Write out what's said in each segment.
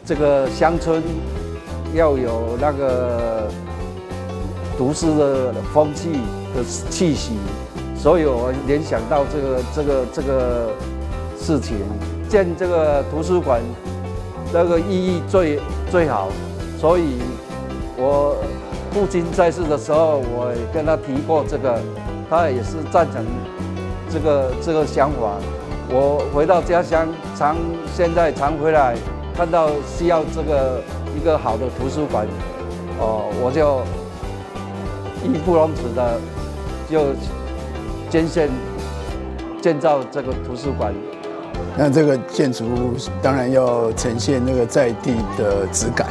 这个乡村要有那个都市的风气的气息，所以我联想到这个事情，建这个图书馆那个意义最好，所以我父亲在世的时候，我也跟他提过这个，他也是赞成这个想法。我回到家乡，现在常回来，看到需要一个好的图书馆，我就义不容辞的就捐献建造这个图书馆。那这个建筑物当然要呈现那个在地的质感。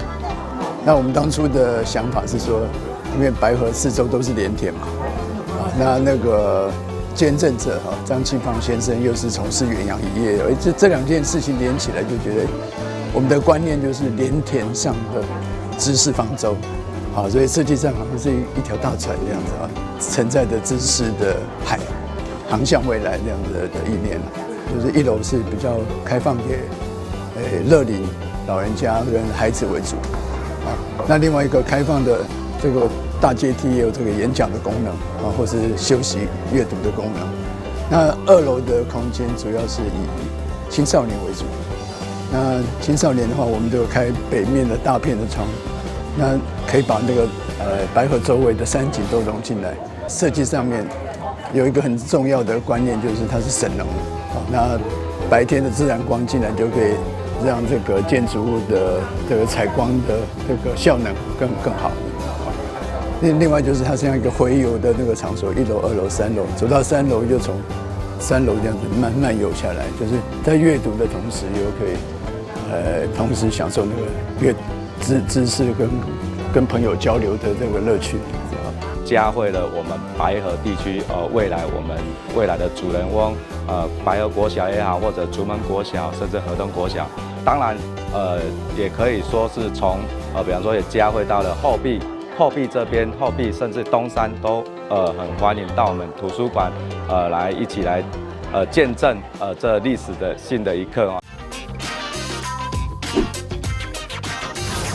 那我们当初的想法是说，因为白河四周都是连田嘛，那个捐赠者张庆芳先生又是从事远洋渔业，这两件事情连起来，就觉得我们的观念就是连田上的知识方舟，所以设计上好像是一条大船这样子承载着知识的海，航向未来这样子的意念。就是一楼是比较开放给乐龄老人家跟孩子为主，那另外一个开放的这个大阶梯也有这个演讲的功能或是休息阅读的功能。那二楼的空间主要是以青少年为主。那青少年的话，我们都有开北面的大片的窗，那可以把那个白河周围的山景都融进来。设计上面有一个很重要的观念，就是它是省能的。那白天的自然光进来，就可以让这个建筑物的这个采光的这个效能更好。另外就是它像一个回游的那个场所，一楼、二楼、三楼，走到三楼就从三楼这样子慢慢游下来，就是在阅读的同时，又可以同时享受那个知识跟朋友交流的这个乐趣。嘉惠了我们白河地区未来的主人翁白河国小也好，或者竹门国小，甚至河东国小，当然也可以说是从比方说也嘉惠到了后壁这边，后壁甚至东山都很欢迎到我们图书馆来一起来见证这历史的性的一刻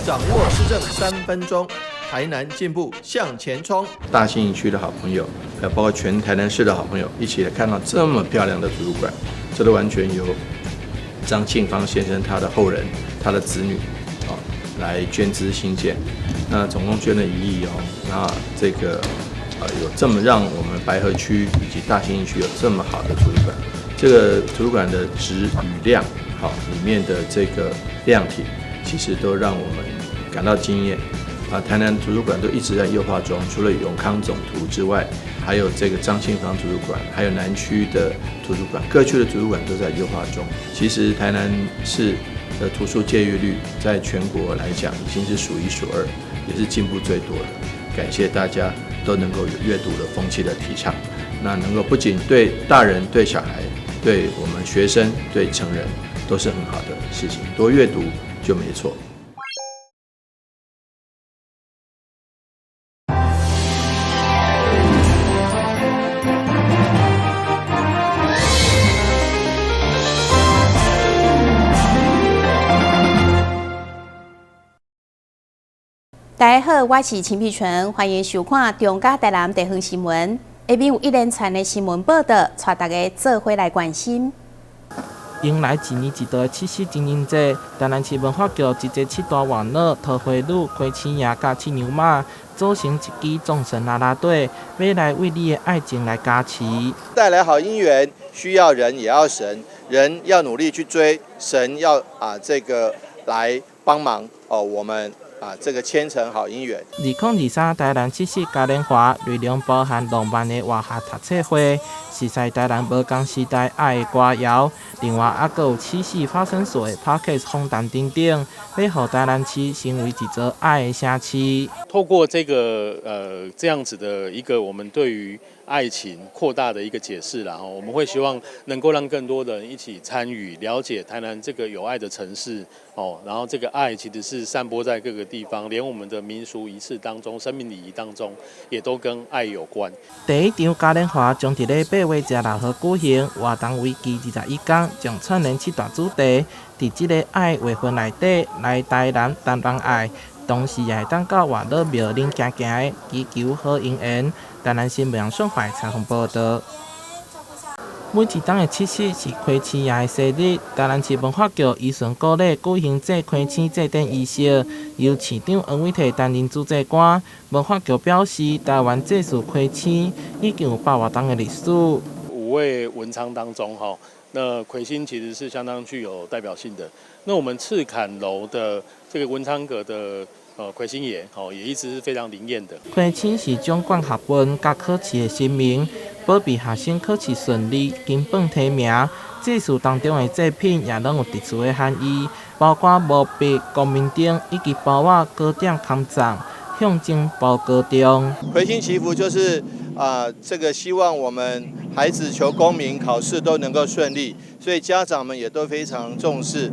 掌握施政3分钟。台南进步向前冲！大兴营区的好朋友，包括全台南市的好朋友，一起来看到这么漂亮的图书馆，这都完全由张庆芳先生他的后人、他的子女来捐资兴建。那总共捐了1亿那这个有这么让我们白河区以及大兴营区有这么好的图书馆，这个图书馆的质与量，里面的这个量体，其实都让我们感到惊艳。台南图书馆都一直在优化中，除了永康总图之外，还有这个张庆芳图书馆，还有南区的图书馆，各区的图书馆都在优化中。其实台南市的图书借阅率在全国来讲已经是数1数2，也是进步最多的。感谢大家都能够有阅读的风气的提倡，那能够不仅对大人、对小孩、对我们学生、对成人都是很好的事情。多阅读就没错。大家好，我是陈碧纯，欢迎收看中嘉台南地方新闻。下面有一连串的新闻报道，带大家做伙来关心。迎来一年一度的七夕情人节，台南市文化局集结7大网络、桃花女、花青爷甲七牛马，组成一支众神啦啦队，要来为你的爱情来加持。带来好姻缘，需要人也要神，人要努力去追，神要这个来帮忙我们。这个牵成好姻缘。2023台南七夕嘉年华内容包含浪漫的外校读册会，实在台南无同时代爱的歌谣，另外还有七夕发生所的 Podcast 访谈等等，要让台南市成为一座爱的城市。透过这个这样子的一个我们对于爱情扩大的一个解释啦，我们会希望能够让更多的人一起参与了解台南这个有爱的城市然后这个爱其实是散播在各个地方，连我们的民俗仪式当中、生命礼仪当中，也都跟爱有关。第一场嘉年华将伫咧8月16號舉行，活動為期21天，將串聯7大主題，佇這個愛月份內底來台南談談愛，同時也會當到外島廟裡行行的，祈求好姻緣。台南新聞上海採訪報道。每一冬的7夕是開青夜的生日，台南市文化局依循鼓勵舉行這開青祭典儀式，由市長黃偉綽擔任主祭官。文化局表示，台灣祭祀開青已經有100多冬的歷史。5位文昌當中，那魁星其實是相當具有代表性的。那我們赤坎樓的這個文昌閣的魁星爺，也一直是非常靈驗的。魁星是掌管學問甲考試的神明，保庇學生考試順利、金榜題名。祭祀當中的祭品也攏有特殊的含義，包括毛筆、光明燈以及包瓦、糕點、龛葬，象徵保高中。魁星祈福就是這個希望我們孩子求功名、考試都能夠順利，所以家長們也都非常重視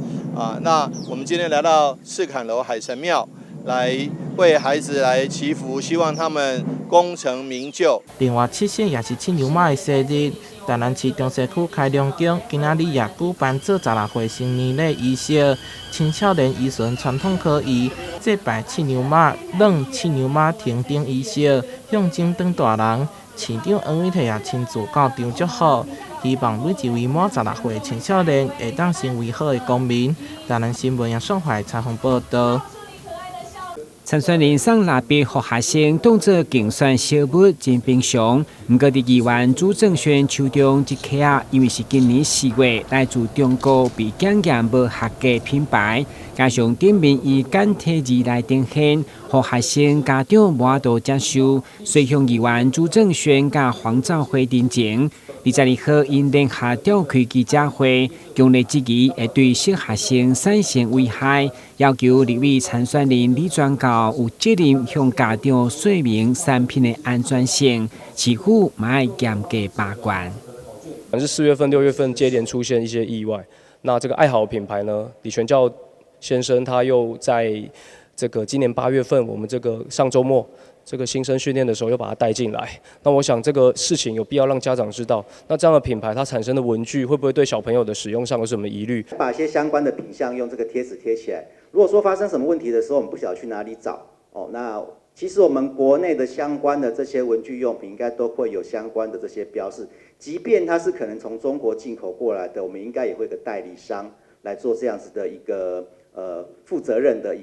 那我們今天來到赤坎樓海神廟，來為孩子來祈福，希望他們功成名就。另外，7夕也是青牛媽的生日。台南市中西區開良宮今仔日也舉辦做16歲成年禮儀式，青少年依循傳統科儀，祭拜青牛媽，讓青牛媽停燈儀式，象徵當大人。市長黃偉綽也親自到場祝賀，希望每一位滿16歲的青少年會當成為好的公民。台南新聞上海採訪報道。參選人上蠟筆和學生當作競選小物真平常，不過，議員朱正軒手中一顆因為是今年4月來自中國被檢驗無合格品牌，加上店面以簡體字來呈現，和學生家長無法度接受，所以向議員朱正軒甲黃兆輝定情。22號因聯合召開記者會，強烈質疑會對小學生產生危害，要求立委參選人李全教有責任向家長說明產品的安全性，似乎買嚴格把關。是4月份、6月份接連出現一些意外，那這個愛好品牌呢，李全教先生他又在這個今年8月份，我們這個上週末。這個新生訓練的時候又把它帶進來，那我想這個事情有必要讓家長知道。那這樣的品牌它產生的文具會不會對小朋友的使用上有什麼疑慮？把一些相關的品項用這個貼紙貼起來。如果說發生什麼問題的時候，我們不曉得去哪裡找那其實我們國內的相關的這些文具用品應該都會有相關的這些標示，即便它是可能從中國進口過來的，我們應該也會有個代理商來做這樣子的一個負責任的一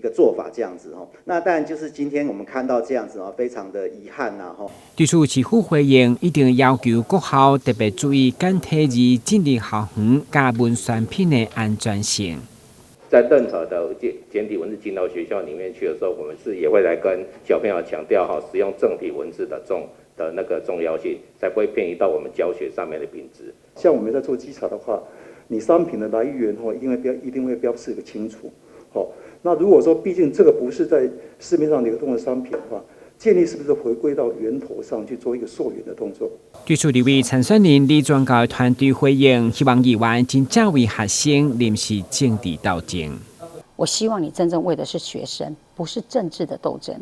個做法，這樣子那當然就是今天我們看到這樣子非常的遺憾對此，市府回應一定要求各校特別注意簡體字進入校園加文宣品的安全性。在任何的簡體文字進到學校裡面去的時候，我們是也會來跟小朋友強調使用正體文字的那個重要性，才不會偏移到我們教學上面的品質。像我們在做稽查的話，你商品的來源一定會標示個清楚。那如果說畢竟這個不是在市面上流通的商品的話，建議是不是回歸到源頭上去做一個溯源的動作？對此，立委參選人李全教團隊回應，希望議員真正為學生臨時政治鬥爭。我希望你真正為的是學生，不是政治的鬥爭。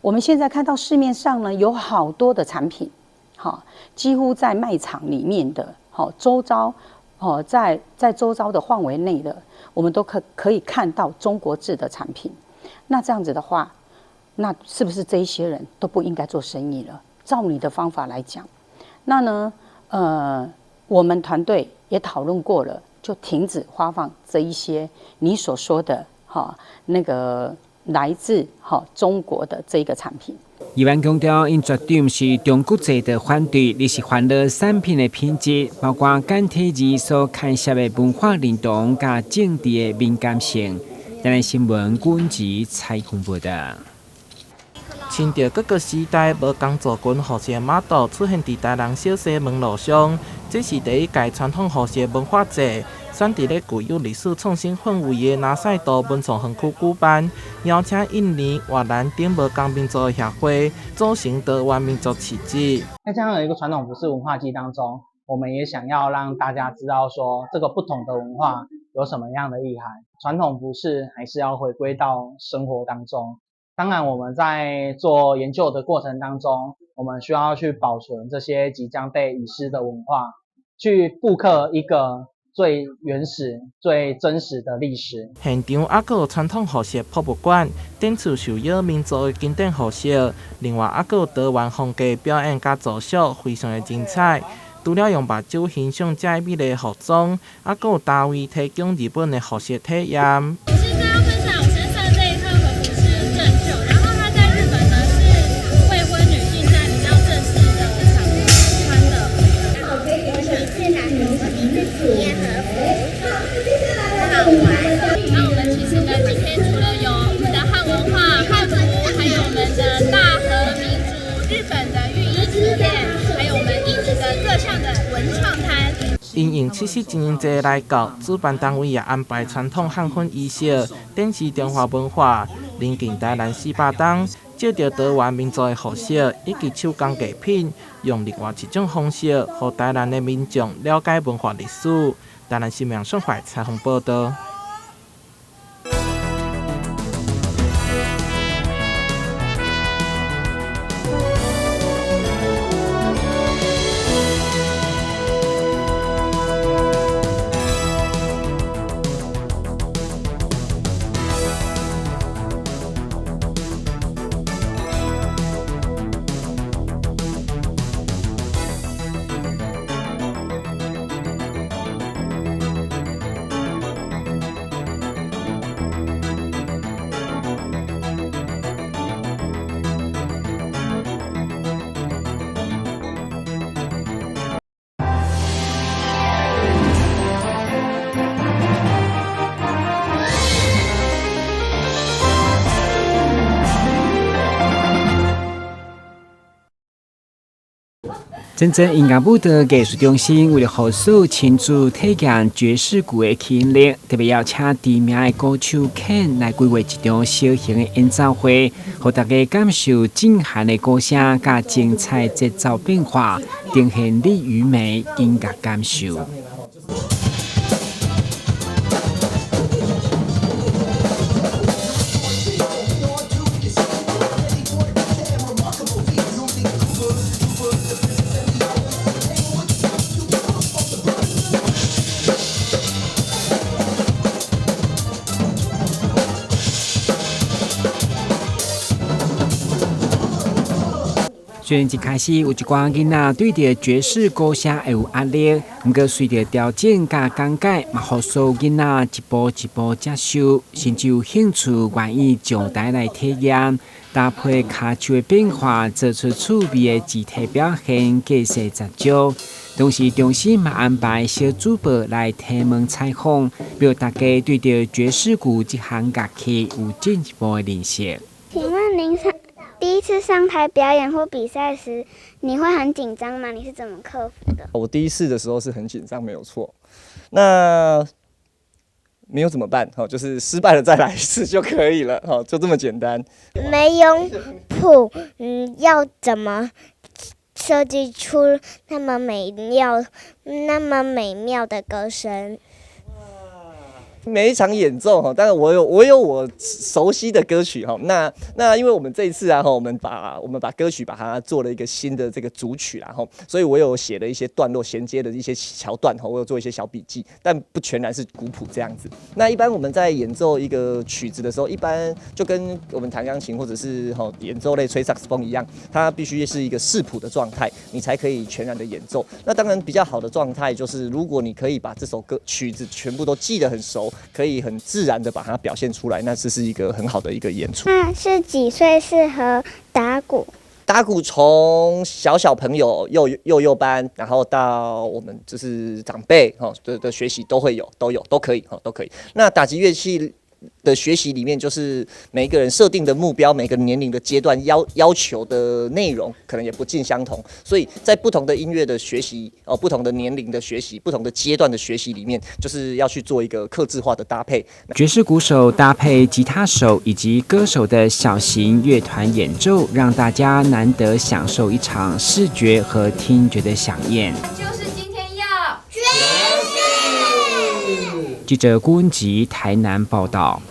我們現在看到市面上呢有好多的產品，幾乎在賣場裡面的，周遭，在周遭的範圍內的。我們都可以看到中國製的產品，那這樣子的話，那是不是這一些人都不應該做生意了？照你的方法來講，那呢，我們團隊也討論過了，就停止發放這一些你所說的那個來自中國的這個產品。議員強調，因絕對不是中國製的反對，而是歡樂產品的品質，包括簡體字所牽涉的文化認同加政治的敏感性。台南新聞軍籍採訪報道。清朝各個時代無工作軍護士碼頭出現在台南小西門路上，這是第一屆傳統護士文化節。選在咧具有歷史創新氛圍的南勢島文創園區舉辦，邀請印尼、越南等無工民族的協會組成台灣民族旗幟。在這樣的一個傳統服飾文化季當中，我們也想要讓大家知道說，這個不同的文化有什麼樣的意涵。傳統服飾還是要回歸到生活當中。當然，我們在做研究的過程當中，我们需要去保存这些即将被遗失的文化，去复刻一个最原始、最真实的历史。现场还佫有传统服饰博物馆，展出受邀民族的经典服饰，另外还佫有台湾风格表演甲造型，非常的精彩。除了用目睭欣赏这美丽的服装，还佫有单位提供日本的服饰体验。我是刚刚分享我身上这一套和服是正袖，然后它在日本呢是未婚女性在比较正式的场合穿的。然后可以选自然流行的体验和服，很好玩。那我们其实呢，今天除了有我们的汉文化、汉服，还有我们的大和民族、日本的浴衣体验，还有我们印尼的各项的文创摊。因应七夕情人节来到，主办单位也安排传统汉婚仪式，展示中华文化。临近台南400冬，借着台湾民族的服饰以及手工艺品，用另外一种方式，让台南的民众了解文化历史。台南新闻顺怀采访报道。真正音乐舞的艺术中心为了好手亲自体验爵士鼓的吸引力，特别邀请知名的歌手 Ken 来规划一场小型的演奏会，让大家感受震撼的歌声加精彩节奏变化，呈现力与美音乐感受。虽然一开始有一寡囡仔对着爵士歌声会有压力，不过随着调整加讲解，嘛，让所有囡仔一步一步接受，甚至有兴趣愿意上台来体验，搭配骹手的变化，做出趣味的肢体表现，继续杂交。同时，中心嘛安排小主播来提问采访，让大家对着爵士鼓这项乐器有进一步的认识。请问您第一次上台表演或比赛时，你会很紧张吗？你是怎么克服的？我第一次的时候是很紧张，没有错。那没有怎么办？就是失败了再来一次就可以了，就这么简单。没有谱，要怎么设计出那么美妙的歌声？每一场演奏当然我有我熟悉的歌曲那因为我们这一次我们把歌曲把它做了一个新的这个主曲所以我有写了一些段落衔接的一些桥段我有做一些小笔记，但不全然是古谱这样子。那一般我们在演奏一个曲子的时候，一般就跟我们弹钢琴或者是演奏类吹萨克斯风一样，它必须是一个视谱的状态，你才可以全然的演奏。那当然比较好的状态就是，如果你可以把这首曲子全部都记得很熟，可以很自然的把它表现出来，那这是一个很好的一个演出。那是几岁适合打鼓？打鼓从小朋友幼班，然后到我们就是长辈的学习都可以。那打击乐器的学习里面，就是每一个人设定的目标，每个年龄的阶段要求的内容可能也不尽相同，所以在不同的音乐的学习不同的年龄的学习，不同的阶段的学习里面，就是要去做一个客制化的搭配。爵士鼓手搭配吉他手以及歌手的小型乐团演奏，让大家难得享受一场视觉和听觉的飨宴。就是今天要爵士。记者郭文吉台南报道。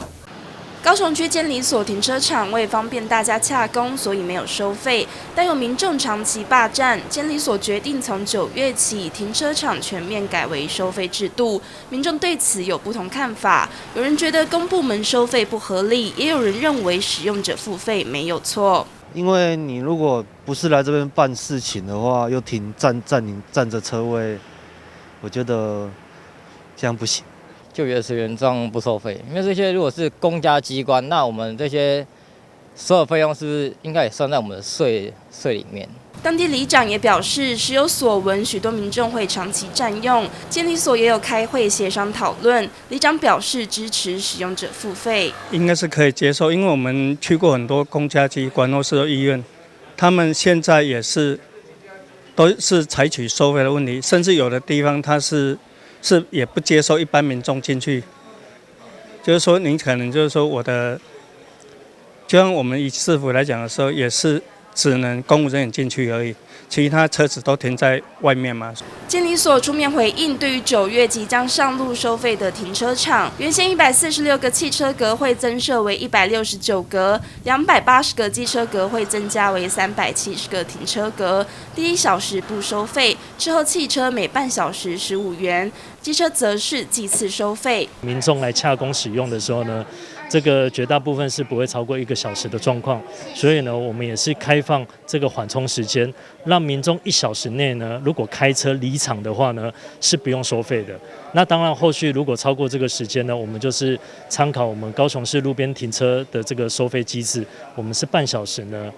高雄区监理所停车场为方便大家洽公，所以没有收费。但有民众长期霸占，监理所决定从9月起，停车场全面改为收费制度。民众对此有不同看法，有人觉得公部门收费不合理，也有人认为使用者付费没有错。因为你如果不是来这边办事情的话，又占着车位，我觉得这样不行。就业是原状不收费，因为这些如果是公家机关，那我们这些所有费用是不是应该也算在我们的税里面？当地里长也表示，时有所闻，许多民众会长期占用，监理所也有开会协商讨论。里长表示支持使用者付费，应该是可以接受，因为我们去过很多公家机关或是医院，他们现在也是都是采取收费的问题，甚至有的地方它是也不接受一般民众进去，就是说您可能就是说就像我们以市府来讲的时候，也是只能公务人员进去而已，其他车子都停在外面嘛。监理所出面回应，对于9月即将上路收费的停车场，原先146个汽车格会增设为169格，280个机车格会增加为370个停车格。第1小时不收费，之后汽车每半小时15元，机车则是计次收费。民众来洽公使用的时候呢，这个绝大部分是不会超过1个小时的状况，所以呢，我们也是开放这个缓冲时间，让民众1小时内呢，如果开车离场的话呢，是不用收费的。那当然，后续如果超过这个时间呢，我们就是参考我们高雄市路边停车的这个收费机制，我们是半小时呢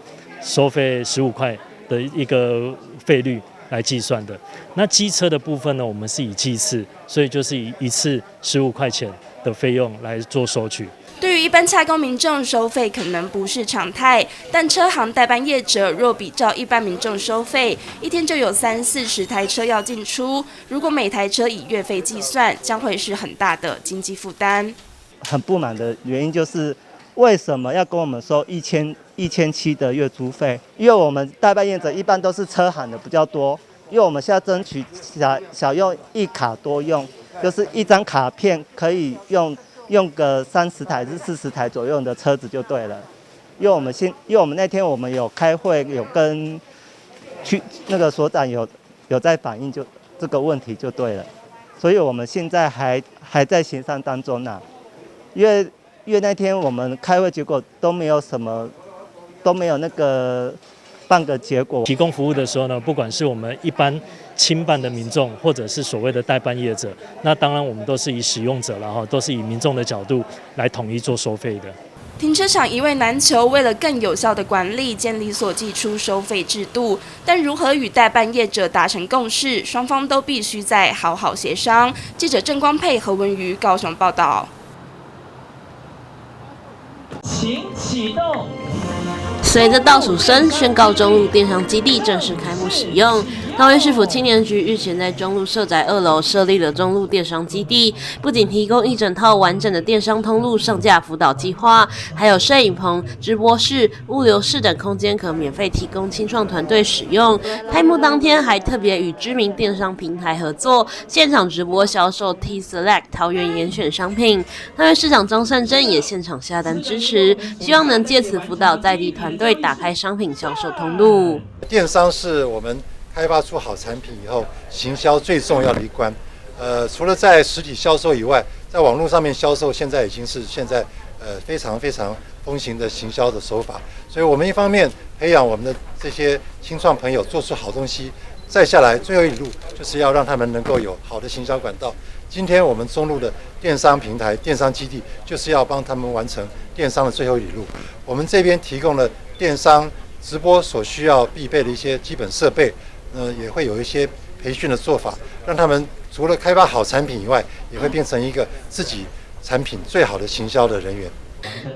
收费15块的一个费率来计算的。那机车的部分呢，我们是以计次，所以就是以一次15块钱的费用来做收取。对于一般洽公民众收费可能不是常态，但车行代办业者若比照一般民众收费，一天就有30-40台车要进出，如果每台车以月费计算，将会是很大的经济负担。很不满的原因就是为什么要跟我们收1700的月租费？因为我们代办业者一般都是车行的比较多，因为我们现在争取小用一卡多用，就是一张卡片可以用个30台至40台左右的车子就对了。因为我们那天我们有开会，有跟那个所长有在反映就这个问题就对了，所以我们现在还在协商当中呢。因为那天我们开会结果都没有那个办个结果。提供服务的时候呢，不管是我们一般轻办的民众，或者是所谓的代办业者，那当然我们都是以使用者，然后都是以民众的角度来统一做收费的。停车场一位难求，为了更有效的管理，监理所祭出收费制度，但如何与代办业者达成共识，双方都必须再好好协商。记者郑光佩、何文瑜高雄报道。请启动。随着倒数声宣告中路电商基地正式开幕使用，桃园市府青年局日前在中路社宅2楼设立了中路电商基地，不仅提供一整套完整的电商通路上架辅导计划，还有摄影棚、直播室、物流室等空间可免费提供青创团队使用。开幕当天还特别与知名电商平台合作，现场直播销售 T Select 桃园严选商品。桃园市长张善政也现场下单支持，希望能借此辅导在地团队打开商品销售通路。电商是我们开发出好产品以后，行销最重要的一关。除了在实体销售以外，在网络上面销售，现在已经是非常非常风行的行销的手法。所以我们一方面培养我们的这些青创朋友做出好东西，再下来最后一路就是要让他们能够有好的行销管道。今天我们中路的电商平台、电商基地，就是要帮他们完成电商的最后一里路。我们这边提供了电商直播所需要必备的一些基本设备，也会有一些培训的做法，让他们除了开发好产品以外，也会变成一个自己产品最好的行销的人员。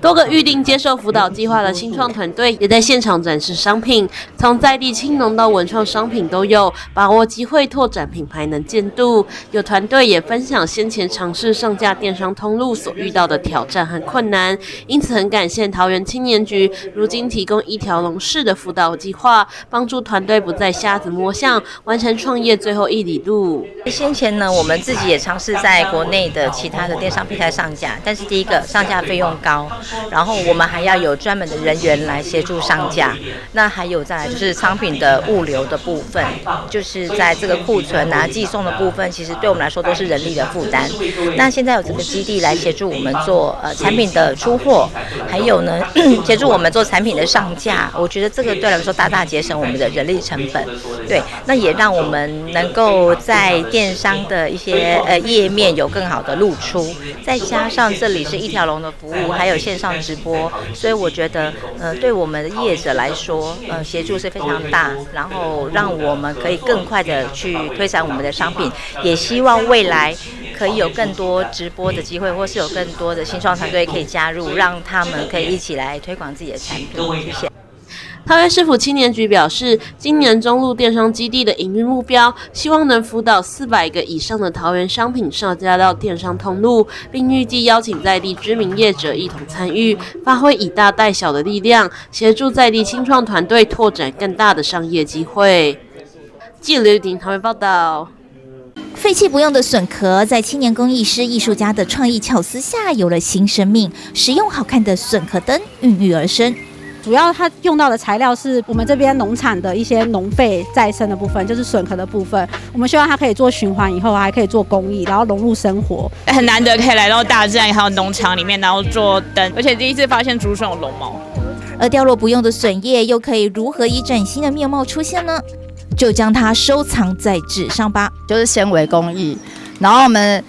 多个预定接受辅导计划的新创团队也在现场展示商品，从在地青农到文创商品都有，把握机会拓展品牌能见度。有团队也分享先前尝试上架电商通路所遇到的挑战和困难，因此很感谢桃园青年局如今提供一条龙式的辅导计划，帮助团队不再瞎子摸象，完成创业最后一里路。先前呢，我们自己也尝试在国内的其他的电商平台上架，但是第一个上架费用高。高，然后我们还要有专门的人员来协助上架。那还有再来就是商品的物流的部分，就是在这个库存啊、寄送的部分，其实对我们来说都是人力的负担。那现在有这个基地来协助我们做产品的出货，还有呢协助我们做产品的上架。我觉得这个对我来说大大节省我们的人力成本。对，那也让我们能够在电商的一些页面有更好的露出，再加上这里是一条龙的服务，还有线上直播，所以我觉得对我们的业者来说，协助是非常大，然后让我们可以更快的去推展我们的商品，也希望未来可以有更多直播的机会，或是有更多的新创团队可以加入，让他们可以一起来推广自己的产品。谢谢。桃园市府青年局表示，今年中路电商基地的营运目标，希望能辅导400个以上的桃园商品上架到电商通路，并预计邀请在地知名业者一同参与，发挥以大带小的力量，协助在地青创团队拓展更大的商业机会。记者刘玉婷桃园报道。废弃不用的笋壳，在青年工艺师、艺术家的创意巧思下，有了新生命。实用好看的笋壳灯孕育而生。主要它用到的材料是我们这边农产的一些农废再生的部分，就是笋壳的部分。我们希望它可以做循环，以后还可以做工艺，然后融入生活。很难得可以来到大自然还有农场里面，然后做灯，而且第一次发现竹笋有绒毛。而掉落不用的笋叶，又可以如何以崭新的面貌出现呢？就将它收藏在纸上吧。就是纤维工艺，然后我们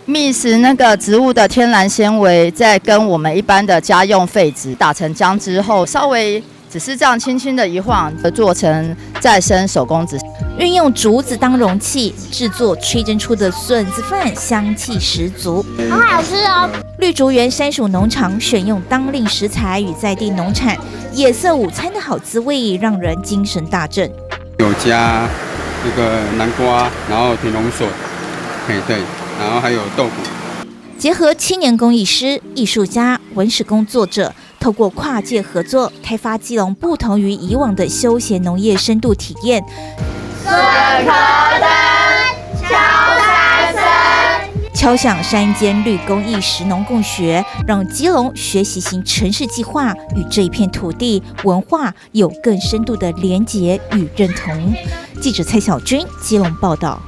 mix 那个植物的天然纤维，再跟我们一般的家用废纸打成浆之后，稍微只是这样轻轻的一晃，做成再生手工纸。运用竹子当容器制作吹蒸出的笋子饭，香气十足，好好吃哦！绿竹园山属农场选用当令食材与在地农产，夜色午餐的好滋味，让人精神大振。有加那个南瓜，然后田龙笋，对，然后还有豆腐。结合青年工艺师、艺术家、文史工作者，透过跨界合作，开发基隆不同于以往的休闲农业深度体验。笋壳灯敲三声，敲响山间绿工艺食农共学，让基隆学习型城市计划与这一片土地文化有更深度的连结与认同。记者蔡小军基隆报道。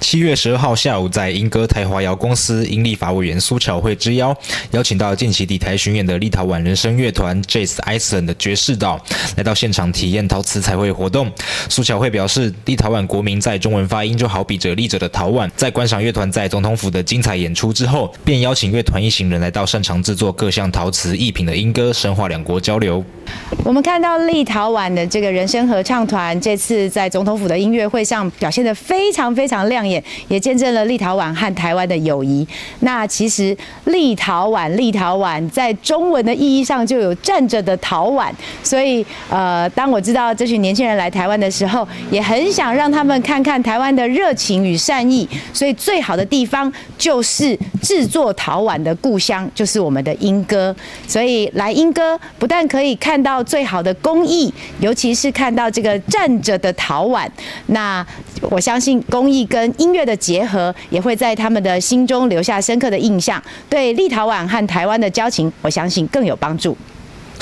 7月12号下午，在莺歌台华窑公司因立法委员苏巧慧之邀，邀请到近期抵台巡演的立陶宛人声乐团 Jazz Iceland 的爵士岛，来到现场体验陶瓷彩绘活动。苏巧慧表示，立陶宛国民在中文发音就好比着立着的陶碗。在观赏乐团在总统府的精彩演出之后，便邀请乐团一行人来到擅长制作各项陶瓷艺品的莺歌，深化两国交流。我们看到立陶宛的这个人声合唱团，这次在总统府的音乐会上表现得非常非常亮眼，也见证了立陶宛和台湾的友谊。那其实立陶宛在中文的意义上就有站着的陶碗，所以当我知道这群年轻人来台湾的时候，也很想让他们看看台湾的热情与善意。所以最好的地方就是制作陶碗的故乡，就是我们的莺歌。所以来莺歌不但可以看到最好的工艺，尤其是看到这个站着的陶碗，那我相信工艺跟音乐的结合也会在他们的心中留下深刻的印象，对立陶宛和台湾的交情，我相信更有帮助。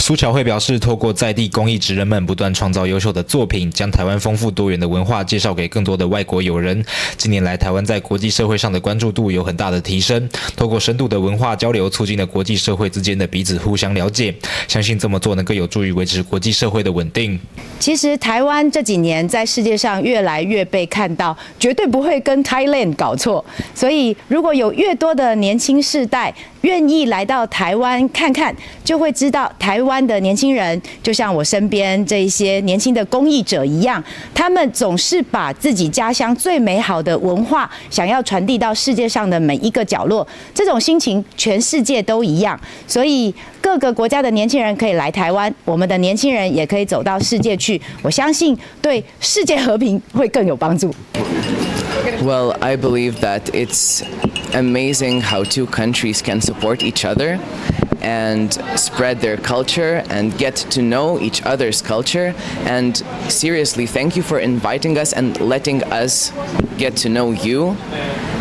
苏巧慧表示，透过在地工艺职人们不断创造优秀的作品，将台湾丰富多元的文化介绍给更多的外国友人。近年来，台湾在国际社会上的关注度有很大的提升，透过深度的文化交流，促进了国际社会之间的彼此互相了解。相信这么做能够有助于维持国际社会的稳定。其实台湾这几年在世界上越来越被看到，绝对不会跟 Thailand 搞错。所以，如果有越多的年轻世代愿意来到台湾看看，就会知道台湾的年轻人就像我身边这一些年轻的工艺者一样，他们总是把自己家乡最美好的文化想要传递到世界上的每一个角落，这种心情全世界都一样。所以各个国家的年轻人可以来台湾，我们的年轻人也可以走到世界去，我相信对世界和平会更有帮助。Well, I believe that it's amazing how two countries can support each other and spread their culture and get to know each other's culture. And seriously, thank you for inviting us and letting us get to know you,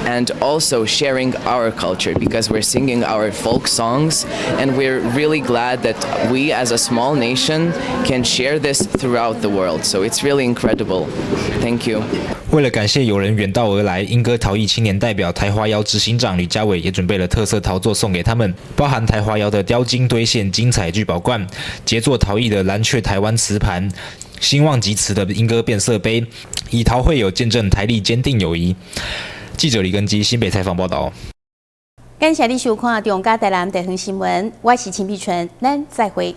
and also sharing our culture, because we're singing our folk songs, and we're really glad that we as a small nation can share this throughout the world. So it's really incredible. Thank you. 为了感谢有人远道而来，莺歌陶艺青年代表台华窑执行长吕家伟也准备了特色陶作送给他们，包含台华窑的雕金堆线精彩聚宝罐、杰作陶艺的蓝雀台湾瓷盘、兴旺集瓷的莺歌变色杯，以陶会友见证台丽坚定友谊。记者李根基新北采访报道。感谢你收看中嘉台南地方新闻，我是秦碧纯，咱再会。